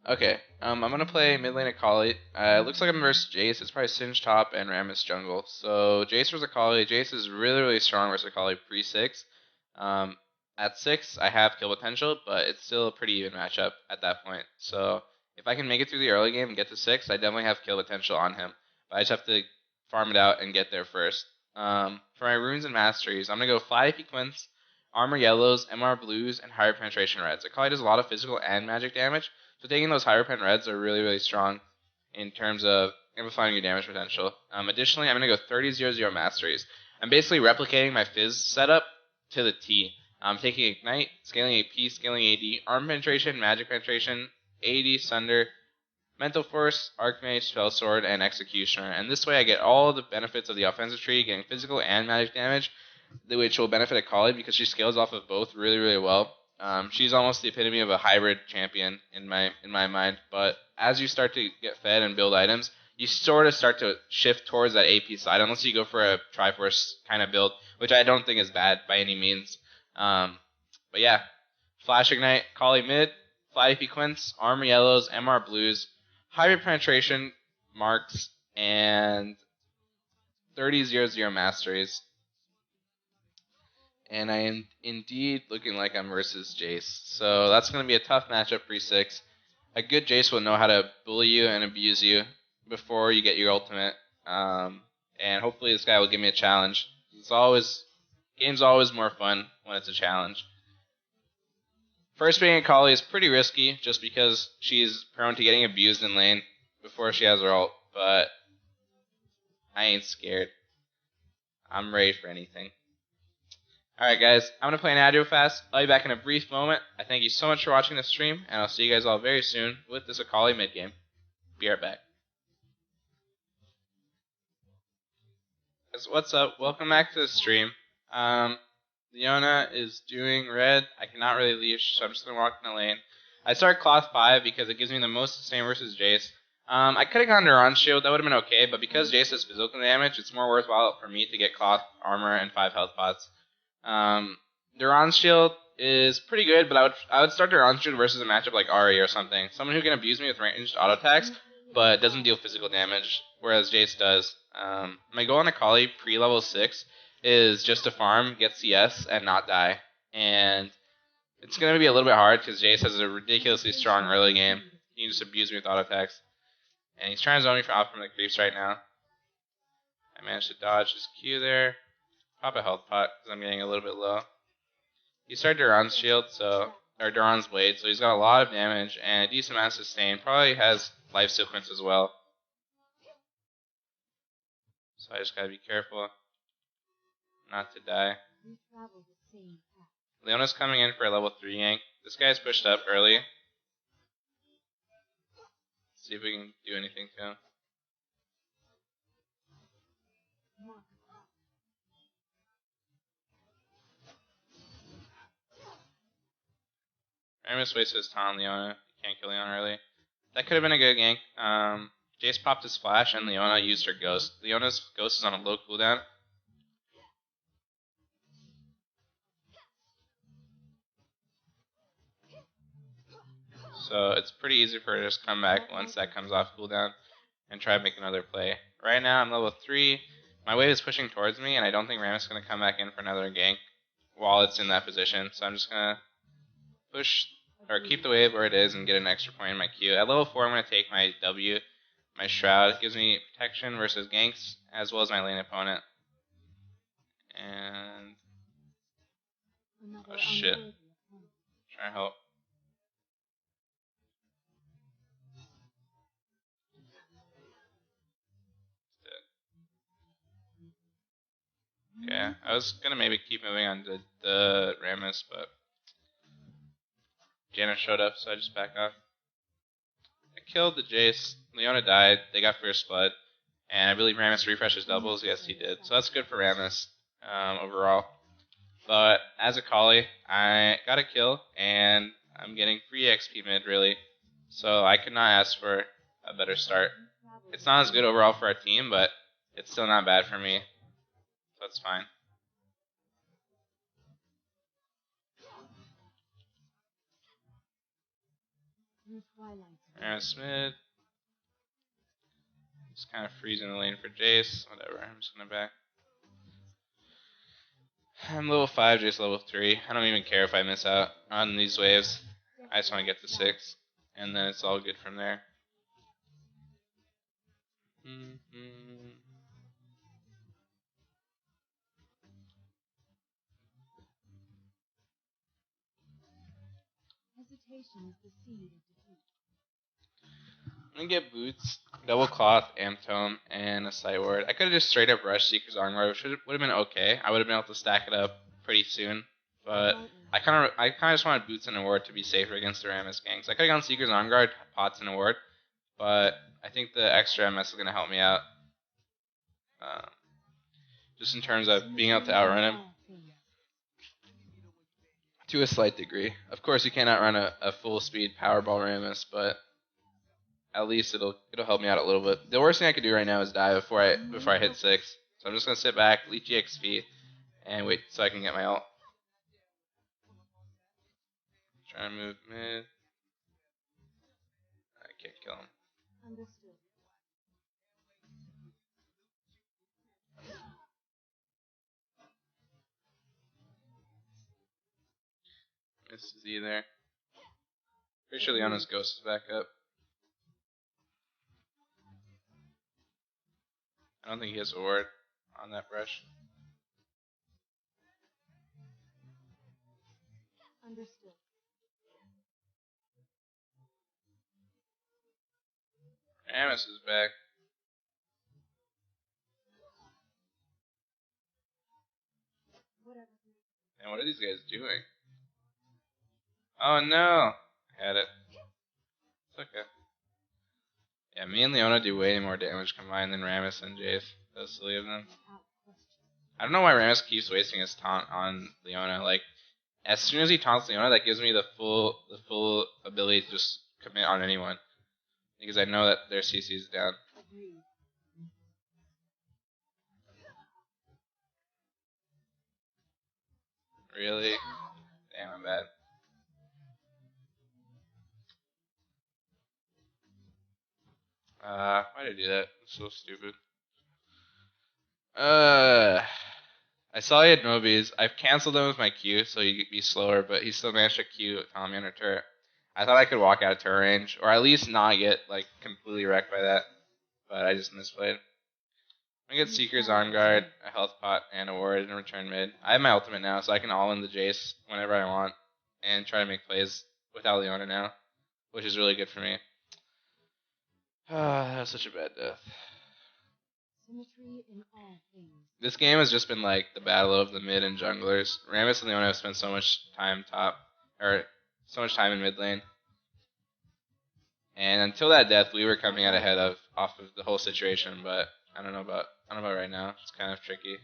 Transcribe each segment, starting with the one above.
Okay, I'm gonna play mid lane Akali. It looks like I'm versus Jayce. It's probably Singe top and Rammus jungle. So Jayce versus Akali. Jayce is really strong versus Akali pre-6. Um, at 6, I have kill potential, but it's still a pretty even matchup at that point. So if I can make it through the early game and get to 6, I definitely have kill potential on him. But I just have to farm it out and get there first. For my runes and masteries, I'm gonna go 5 AP Quints, armor yellows, MR blues, and higher penetration reds. Akali does a lot of physical and magic damage. So taking those higher pen reds are really strong in terms of amplifying your damage potential. Additionally, I'm going to go 30-0-0 masteries. I'm basically replicating my Fizz setup to the T. I'm taking Ignite, scaling AP, scaling AD, Arm Penetration, Magic Penetration, AD, Sunder, Mental Force, Archmage, Spell Sword, and Executioner. And this way I get all the benefits of the offensive tree, getting physical and magic damage, which will benefit Akali because she scales off of both really well. She's almost the epitome of a hybrid champion in my mind. But as you start to get fed and build items, you sort of start to shift towards that AP side, unless you go for a Triforce kind of build, which I don't think is bad by any means. But yeah, Flash Ignite, Akali mid, 5 AP Quints, Armor Yellows, MR Blues, hybrid penetration marks, and 30-0-0 masteries. And I am indeed looking like I'm versus Jayce. So that's going to be a tough matchup pre-6. A good Jayce will know how to bully you and abuse you before you get your ultimate. And hopefully this guy will give me a challenge. Game's always more fun when it's a challenge. First being Akali is pretty risky just because she's prone to getting abused in lane before she has her ult. But I ain't scared. I'm ready for anything. Alright guys, I'm going to play an ad real fast. I'll be back in a brief moment. I thank you so much for watching this stream, and I'll see you guys all very soon with this Akali mid game. Be right back. Guys, what's up? Welcome back to the stream. Leona is doing red. I cannot really leave, so I'm just going to walk in the lane. I start cloth 5 because it gives me the most sustain versus Jayce. I could have gone Duran's shield, that would have been okay, but because Jayce has physical damage, it's more worthwhile for me to get cloth, armor, and 5 health pots. Duran's shield is pretty good, but I would start Duran's shield versus a matchup like Ahri or something. Someone who can abuse me with ranged auto attacks, but doesn't deal physical damage, whereas Jayce does. My goal on Akali pre-level 6 is just to farm, get CS, and not die. And it's going to be a little bit hard because Jayce has a ridiculously strong early game. He can just abuse me with auto attacks. And he's trying to zone me off from the creeps right now. I managed to dodge his Q there. Pop a health pot because I'm getting a little bit low. He started Duran's shield, or Duran's blade, so he's got a lot of damage and a decent amount of sustain. Probably has life sequence as well. So I just gotta be careful not to die. Leona's coming in for a level 3 gank. This guy's pushed up early. Let's see if we can do anything to him. Rammus wasted his time on Leona. Can't kill Leona early. That could have been a good gank. Jayce popped his flash and Leona used her ghost. Leona's ghost is on a low cooldown. So it's pretty easy for her to just come back once that comes off cooldown and try to make another play. Right now I'm level 3. My wave is pushing towards me and I don't think Rammus is going to come back in for another gank while it's in that position. So I'm just going to push or keep the wave where it is and get an extra point in my Q. At level 4 I'm going to take my W, my Shroud. It gives me protection versus ganks as well as my lane opponent. And oh shit. Try to help. Yeah, I was gonna maybe keep moving on to the Rammus, but Jaina showed up, so I just back off. I killed the Jayce. Leona died. They got first blood, and I believe Rammus refreshes doubles. Yes, he did. So that's good for Rammus overall. But as Akali, I got a kill, and I'm getting free XP mid really. So I could not ask for a better start. It's not as good overall for our team, but it's still not bad for me. So that's fine. Ramus mid. Just kind of freezing the lane for Jayce. Whatever, I'm just gonna back. I'm level 5, Jayce level 3. I don't even care if I miss out on these waves. I just want to get to 6. And then it's all good from there. I'm gonna get boots, double cloth, amp tome, and a sight ward. I could have just straight up rushed Seeker's Armor, which would have been okay. I would have been able to stack it up pretty soon, but I kind of just wanted boots and a ward to be safer against the Ramus gangs. I could have gone Seeker's Arm Guard, pots and a ward, but I think the extra MS is gonna help me out, just in terms of being able to outrun him to a slight degree. Of course, you can't outrun a full speed Powerball Ramus, but at least it'll help me out a little bit. The worst thing I could do right now is die before I hit 6. So I'm just gonna sit back, leech EXP, and wait so I can get my ult. Trying to move mid. I can't kill him. Miss Z there. Pretty sure Leona's ghost is back up. I don't think he has a ward on that brush. Ramus is back. And what are these guys doing? Oh no! I had it. It's okay. Yeah, me and Leona do way more damage combined than Ramus and Jayce. Those three of them. I don't know why Ramus keeps wasting his taunt on Leona. Like, as soon as he taunts Leona, that gives me the full ability to just commit on anyone. Because I know that their CC is down. Really? Damn, I'm bad. Why did I do that? It's so stupid. I saw he had Mobies. I've canceled him with my Q so he'd be slower, but he still managed to Q Tommy under turret. I thought I could walk out of turret range, or at least not get like completely wrecked by that, but I just misplayed. I get Seeker's Arm Guard, a health pot, and a ward, and return mid. I have my ultimate now, so I can all in the Jayce whenever I want, and try to make plays without Leona now, which is really good for me. That was such a bad death. This game has just been like the battle of the mid and junglers. Ramus and Leona have spent so much time so much time in mid lane. And until that death, we were coming out ahead off of the whole situation, but I don't know about right now. It's kind of tricky.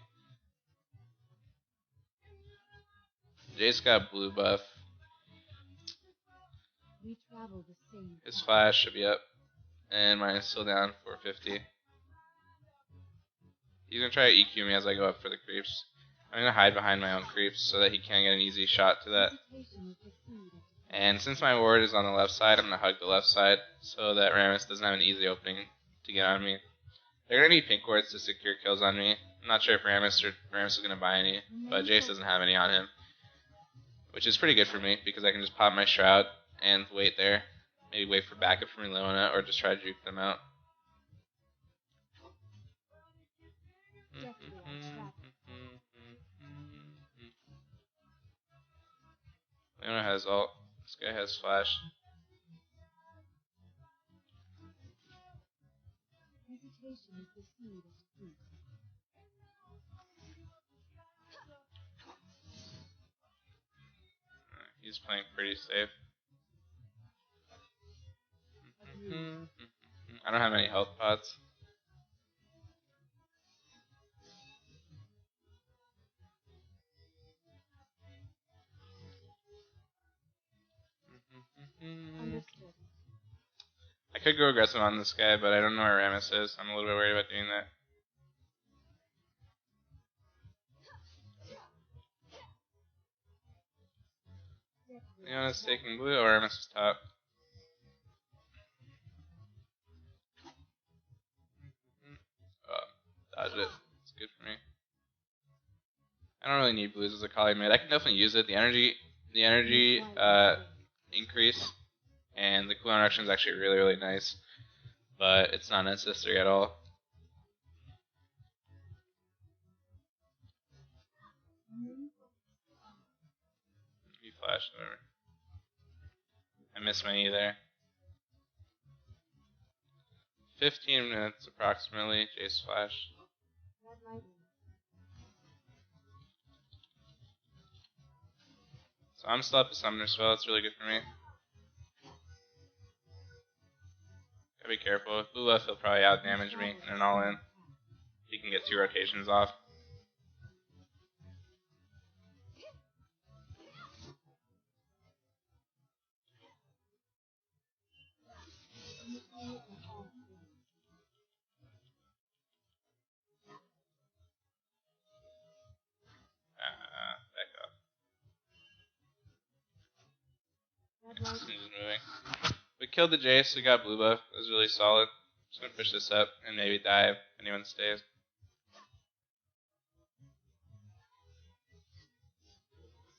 Jayce got blue buff. His flash should be up, and mine is still down 450. He's gonna try to EQ me as I go up for the creeps. I'm gonna hide behind my own creeps so that he can't get an easy shot to that. And since my ward is on the left side, I'm gonna hug the left side so that Ramus doesn't have an easy opening to get on me. They're gonna need pink wards to secure kills on me. I'm not sure if Ramus is gonna buy any, but Jayce doesn't have any on him, which is pretty good for me because I can just pop my shroud and wait there. Maybe wait for backup from Leona or just try to juke them out. Leona has ult. This guy has flash. He's playing pretty safe. I don't have any health pots. I could go aggressive on this guy, but I don't know where Ramus is. I'm a little bit worried about doing that. Leona's taking blue, or Ramus is top. Dodge it. It's good for me. I don't really need blues as a Akali mid. I can definitely use it. The energy increase and the cooldown reduction is actually really nice, but it's not necessary at all. You flash, whatever. I missed my E there. 15 minutes approximately. Jayce flash. So I'm still up to summoner spell. It's really good for me. Gotta be careful. If blue left, he'll probably out damage me in an all in. He can get 2 rotations off. Back off. Just moving. We killed the Jayce, we got blue buff. It was really solid. Just gonna push this up and maybe dive if anyone stays.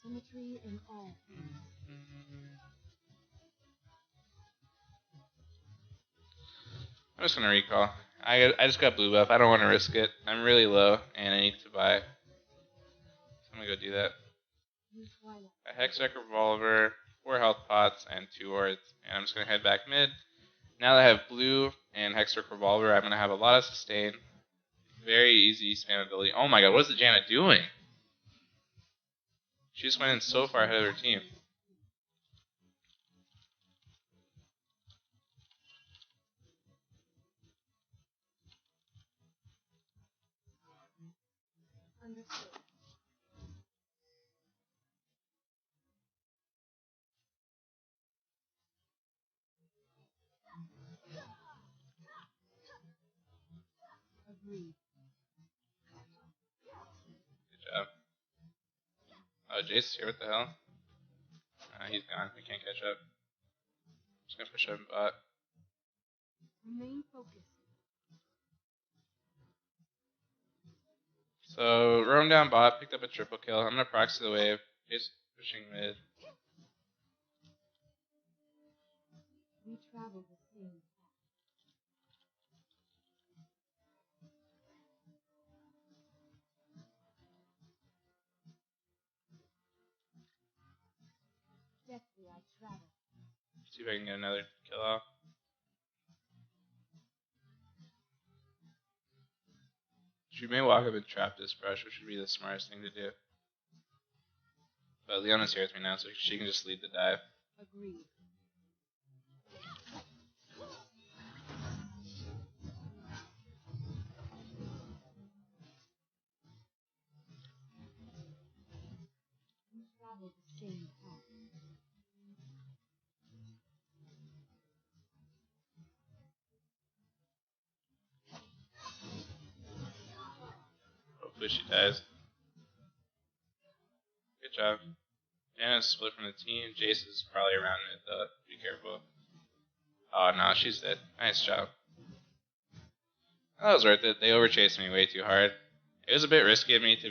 Symmetry in all. I'm just gonna recall. I just got blue buff. I don't want to risk it. I'm really low and I need to buy. So I'm gonna go do that. A Hextech Revolver, 4 health pots, and 2 wards. And I'm just gonna head back mid. Now that I have blue and Hextech Revolver, I'm gonna have a lot of sustain. Very easy spammability. Oh my god, what is the Janna doing? She just went in so far ahead of her team. Good job. Oh, Jayce here, what the hell? He's gone, we can't catch up. Just gonna push up bot. So, roam down bot, picked up a triple kill. I'm gonna proxy the wave. Jayce pushing mid. We travel the same. See if I can get another kill off. She may walk up and trap this brush, which would be the smartest thing to do. But Leona's here with me now, so she can just lead the dive. Agreed. Hopefully she dies. Good job. Janna's split from the team. Jayce is probably around mid though. Be careful. Oh no, she's dead. Nice job. That was worth it. They overchased me way too hard. It was a bit risky of me to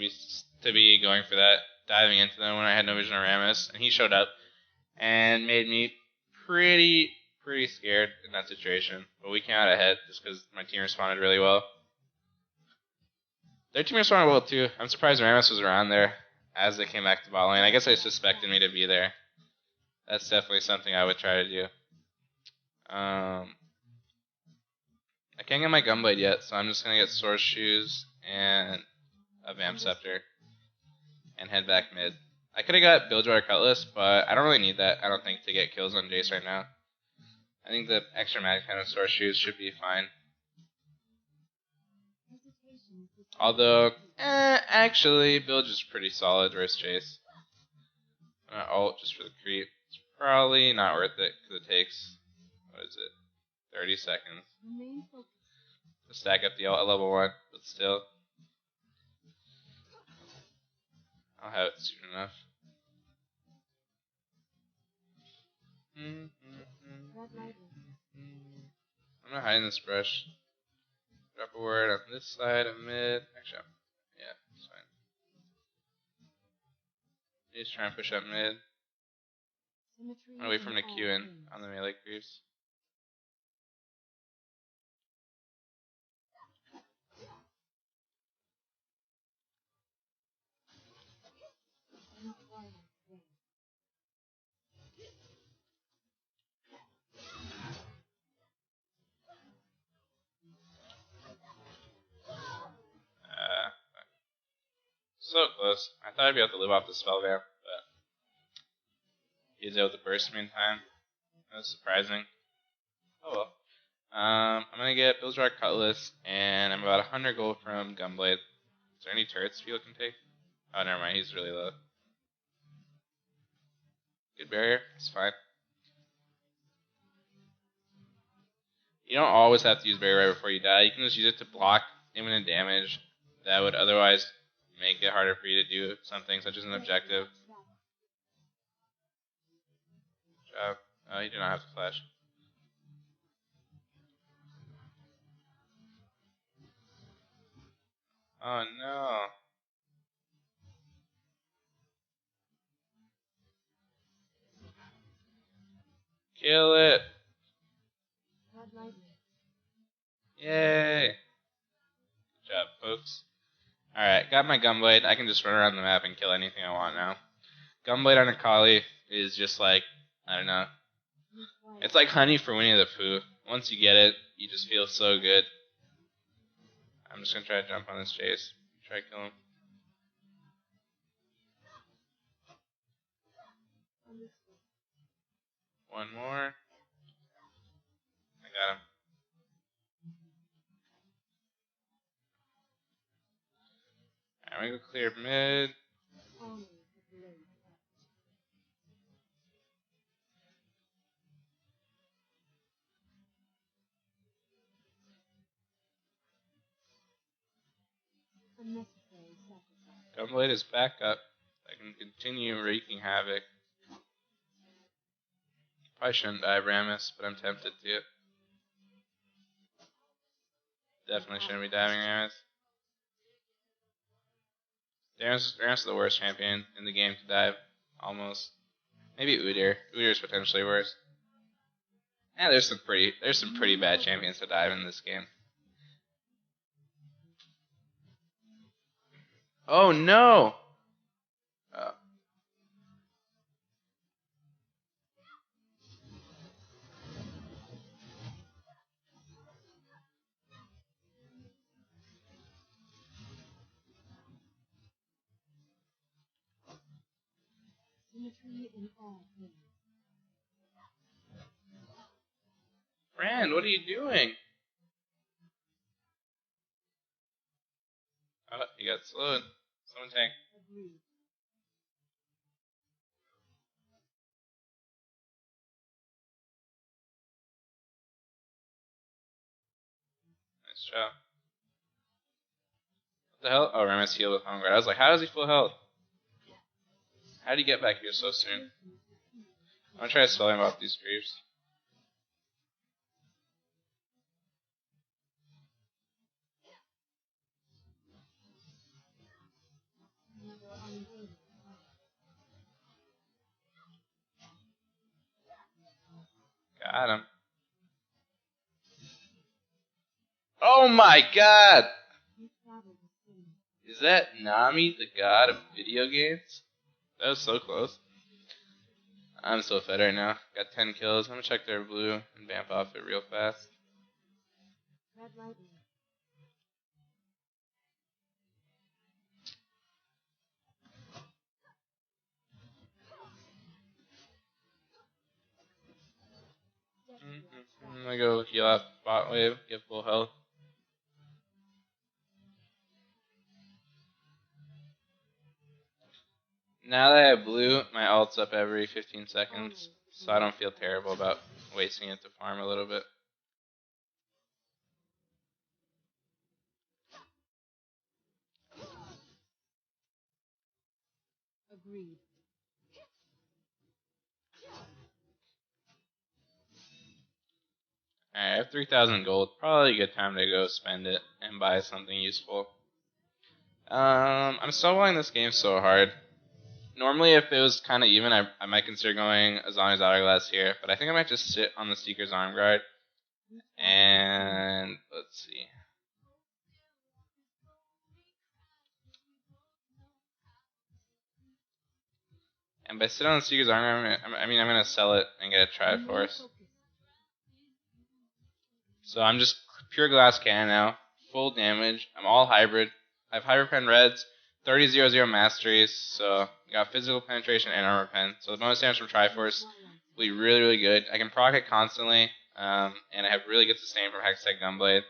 be going for that, diving into them when I had no vision of Rammus, and he showed up and made me pretty scared in that situation. But we came out ahead just because my team responded really well. Their team responded well too. I'm surprised Rammus was around there as they came back to bot lane. I guess they suspected me to be there. That's definitely something I would try to do. I can't get my Gunblade yet, so I'm just going to get Source Shoes and a Vamp Scepter and head back mid. I could have got Bilgewater Cutlass, but I don't really need that, I don't think, to get kills on Jayce right now. I think the extra magic kind of Source Shoes should be fine. Although, actually, Bilge is pretty solid versus Jayce. I'm going to ult just for the creep. It's probably not worth it, because it takes, what is it, 30 seconds to stack up the ult at level 1, but still. I'll have it soon enough. I'm gonna hide in this brush. Drop forward on this side of mid. Actually, yeah, it's fine. He's trying to push up mid. I'll wait for him to queue in on the melee creeps. So close. I thought I'd be able to live off the spell vamp, but he was able to burst me in time. That was surprising. Oh well. I'm gonna get Bill's Cutlass, and I'm about 100 gold from Gunblade. Is there any turrets people can take? Oh, never mind. He's really low. Good barrier. It's fine. You don't always have to use barrier right before you die. You can just use it to block imminent damage that would otherwise make it harder for you to do something such as an objective. Good job. Oh, you do not have to flash. Oh no. Kill it. Yay. Good job, folks. Alright, got my Gunblade. I can just run around the map and kill anything I want now. Gunblade on Akali is just like, I don't know. It's like honey for Winnie the Pooh. Once you get it, you just feel so good. I'm just gonna try to jump on this Jayce. Try to kill him. One more. I got him. Alright, I'm gonna go clear mid. Gunblade is back up. I can continue wreaking havoc. Probably shouldn't dive Rammus, but I'm tempted to. Definitely shouldn't be diving Rammus. Rammus is the worst champion in the game to dive. Almost. Maybe Udyr. Udyr's potentially worse. Yeah, there's some pretty bad champions to dive in this game. Oh no! Oh. Brand, what are you doing? Oh, you got slowed. Someone tank. Nice job. What the hell? Oh, Rammus healed with Hunger. I was like, how does he full health? How did he get back here so soon? I'm gonna try to spell him off these creeps. Got him. Oh my god! Is that Nami, the god of video games? That was so close. I'm so fed right now. Got 10 kills. I'm gonna check their blue and vamp off it real fast. I'm gonna go heal off bot wave, get full health. Now that I have blue, my ult's up every 15 seconds, so I don't feel terrible about wasting it to farm a little bit. Agreed. Alright, I have 3,000 gold. Probably a good time to go spend it and buy something useful. I'm soloing this game so hard. Normally, if it was kind of even, I might consider going Azani's Hourglass here, but I think I might just sit on the Seeker's Arm Guard. And let's see. And by sitting on the Seeker's Arm Guard, I'm going to sell it and get a Triforce. So I'm just pure glass cannon now, full damage. I'm all hybrid. I have Hybrid Pen Reds, 30-0-0 masteries, so got physical penetration and armor pen. So the bonus damage from Triforce will be really, really good. I can proc it constantly, and I have really good sustain from Hextech Gunblade.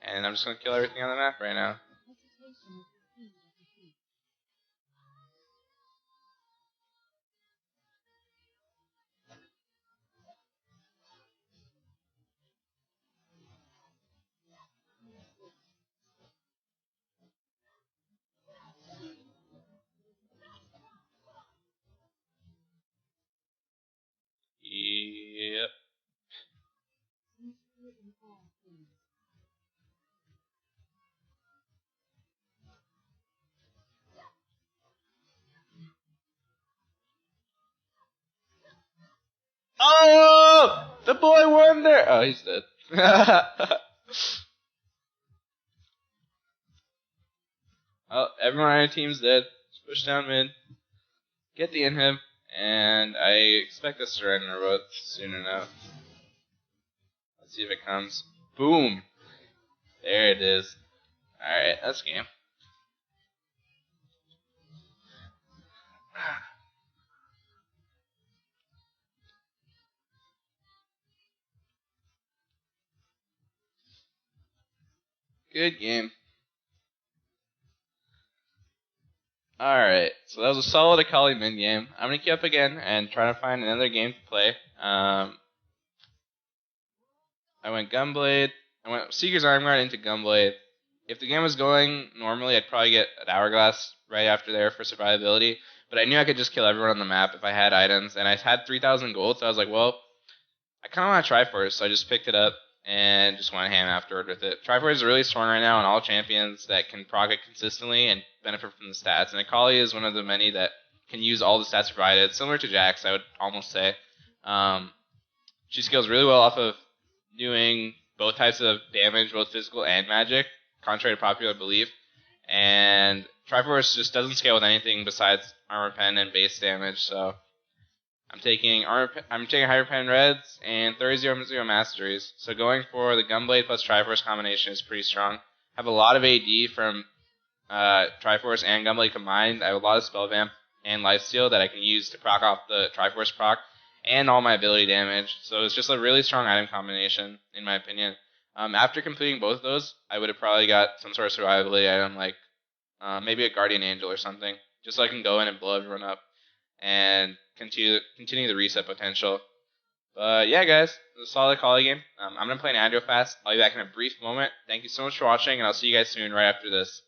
And I'm just going to kill everything on the map right now. Yep. Oh! The boy wonder! Oh, he's dead. Oh, everyone on our team's dead. Just push down mid. Get the inhib. And I expect a surrender vote soon enough. Let's see if it comes. Boom! There it is. Alright, that's game. Good game. Alright, so that was a solid Akali mid game. I'm going to queue up again and try to find another game to play. I went Gunblade. I went Seeker's Arm Guard into Gunblade. If the game was going normally, I'd probably get an Hourglass right after there for survivability. But I knew I could just kill everyone on the map if I had items. And I had 3,000 gold, so I was like, well, I kind of want to Triforce. So I just picked it up and just went ham afterward with it. Triforce is really strong right now on all champions that can proc it consistently and benefit from the stats. And Akali is one of the many that can use all the stats provided, similar to Jayce, I would almost say. She scales really well off of doing both types of damage, both physical and magic, contrary to popular belief. And Triforce just doesn't scale with anything besides armor pen and base damage, so I'm taking Hybrid Pen Reds and 30-0 masteries. So going for the Gunblade plus Triforce combination is pretty strong. Have a lot of AD from Triforce and Gunblade combined. I have a lot of Spell Vamp and Lifesteal that I can use to proc off the Triforce proc and all my ability damage. So it's just a really strong item combination, in my opinion. After completing both of those, I would have probably got some sort of survivability item like maybe a Guardian Angel or something, just so I can go in and blow everyone up and continue the reset potential. But yeah, guys, it was a solid Akali game. I'm going to play an aggro fast. I'll be back in a brief moment. Thank you so much for watching, and I'll see you guys soon right after this.